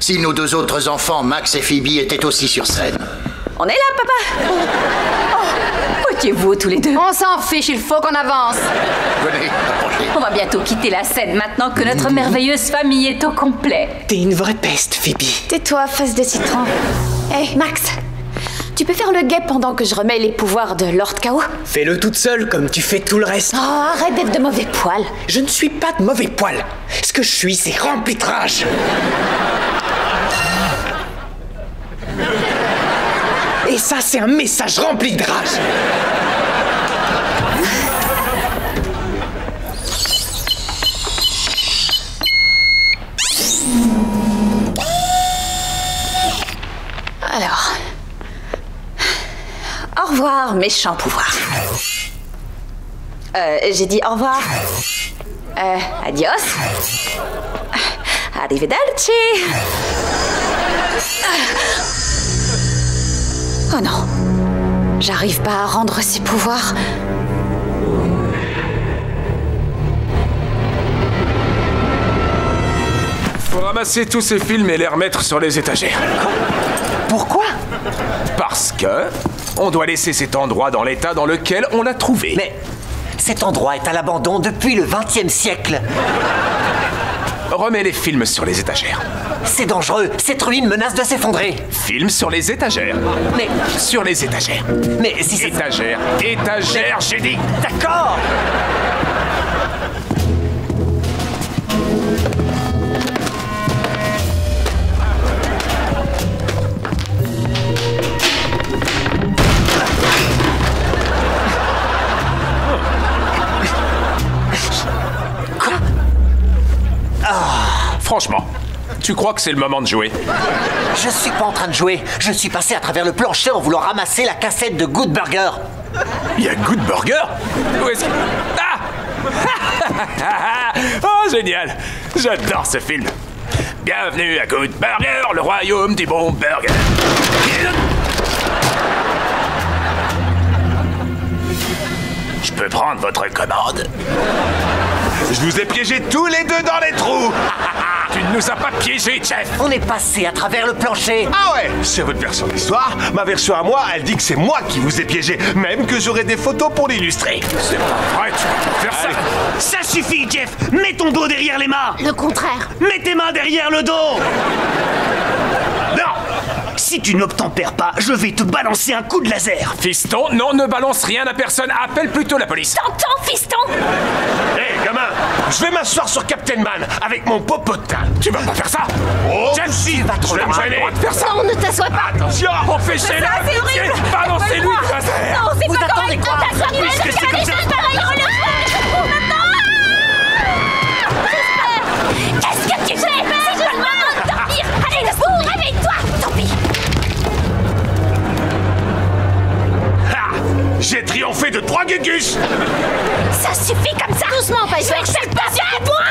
si nos 2 autres enfants, Max et Phoebe, étaient aussi sur scène. On est là, papa. Potiez-vous tous les deux. On s'en fiche, il faut qu'on avance. Venez, approchez. On va bientôt quitter la scène maintenant que notre merveilleuse famille est au complet. T'es une vraie peste, Phoebe. Tais-toi, face de citron. Hé, Max, tu peux faire le guet pendant que je remets les pouvoirs de Lord Chaos? Fais-le toute seule comme tu fais tout le reste. Oh, arrête d'être de mauvais poil. Je ne suis pas de mauvais poil. Ce que je suis, c'est rempli de rage. Et ça, c'est un message rempli de rage. Alors... Au revoir, méchant pouvoir. J'ai dit au revoir. Adios. Arrivederci. Oh non. J'arrive pas à rendre ses pouvoirs. Faut ramasser tous ces films et les remettre sur les étagères. Pourquoi? Parce que on doit laisser cet endroit dans l'état dans lequel on l'a trouvé. Mais cet endroit est à l'abandon depuis le XXe siècle. Remets les films sur les étagères. C'est dangereux, cette ruine menace de s'effondrer. Films sur les étagères. Mais... Sur les étagères. Mais si c'est... Étagères, étagères, j'ai dit. D'accord. Franchement, tu crois que c'est le moment de jouer? Je suis pas en train de jouer. Je suis passé à travers le plancher en voulant ramasser la cassette de Good Burger. Il y a Good Burger? Où est-ce que... Ah! Oh, génial! J'adore ce film. Bienvenue à Good Burger, le royaume du bon burger. Je peux prendre votre commande? Je vous ai piégés tous les deux dans les trous. Tu ne nous as pas piégés, chef. On est passé à travers le plancher. Ah ouais, c'est votre version de l'histoire. Ma version à moi, elle dit que c'est moi qui vous ai piégé. Même que j'aurai des photos pour l'illustrer. C'est pas vrai, tu peux pas faire ça. Ça suffit, Jeff. Mets ton dos derrière les mains. Le contraire. Mets tes mains derrière le dos. Non. Si tu n'obtempères pas, je vais te balancer un coup de laser. Fiston, non, ne balance rien à personne. Appelle plutôt la police. T'entends, fiston? Hé, gamin, je vais m'asseoir sur Captain Man avec mon popotin. Tu vas pas faire ça. Oh, Jeff, si, va trop loin. J'ai le droit de faire ça. Non, ne t'assois pas. Attention, empêchez-le. C'est horrible. Balancez-lui le laser. Non, c'est Vous pas attendez correct. quoi? Puisque c'est comme ça. Qu'est-ce que tu fais? C'est pas le moment de dormir. Allez, debout, réveille-toi. Tant pis. j'ai triomphé de 3 gugus. Ça suffit comme ça. Doucement, Piper. Je vais que ça le passe à moi.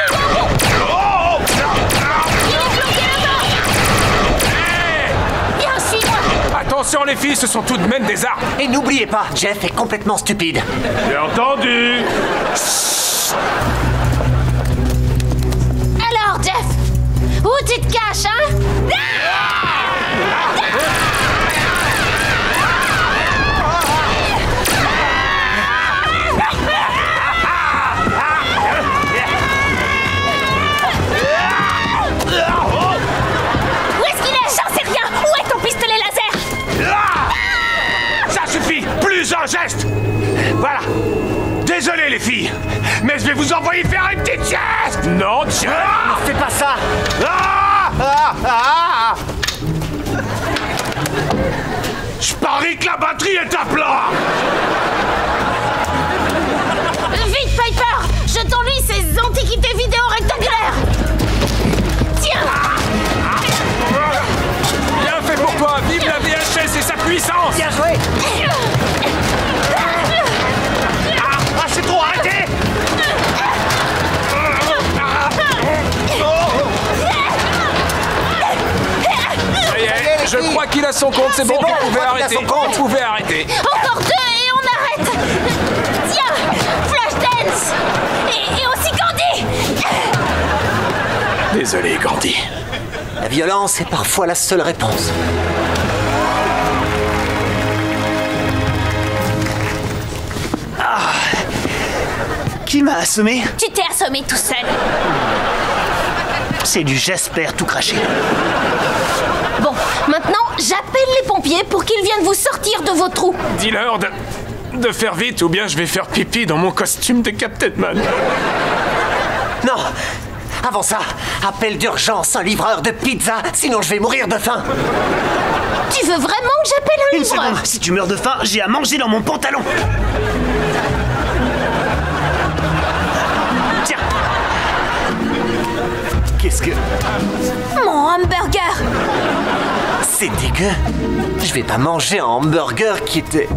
Attention les filles, ce sont tout de même des armes. Et n'oubliez pas, Jeff est complètement stupide. J'ai entendu. Alors, Jeff, où tu te caches, hein? Où est-ce qu'il est? J'en sais rien. Où est ton pistolet laser? Ça suffit. Plus un geste. Voilà. Désolé les filles, mais je vais vous envoyer faire une petite sieste. Non, Jeff. Ne fais pas ça. Je parie que la batterie est à plat. Vite, Piper! Je t'ennuie ces antiquités vidéo rectangulaires! Tiens! Bien fait pour toi, vive la VHS et sa puissance. Bien joué. C'est trop, arrêtez. Ça y est, je crois qu'il a son compte, c'est bon, vous pouvez arrêter. Vous pouvez arrêter. Encore 2 et on arrête! Tiens! Flashdance! Et aussi Candy! Désolé, Gandhi. La violence est parfois la seule réponse. Qui m'a assommé? Tu t'es assommé tout seul. C'est du Jasper tout craché. Bon, maintenant, j'appelle les pompiers pour qu'ils viennent vous sortir de vos trous. Dis-leur de faire vite ou bien je vais faire pipi dans mon costume de Captain Man. Non. Avant ça, appelle d'urgence un livreur de pizza, sinon je vais mourir de faim. Tu veux vraiment que j'appelle un Une livreur? seconde, si tu meurs de faim, j'ai à manger dans mon pantalon. Tiens. Qu'est-ce que... Mon hamburger! C'est dégueu. Je vais pas manger un hamburger qui était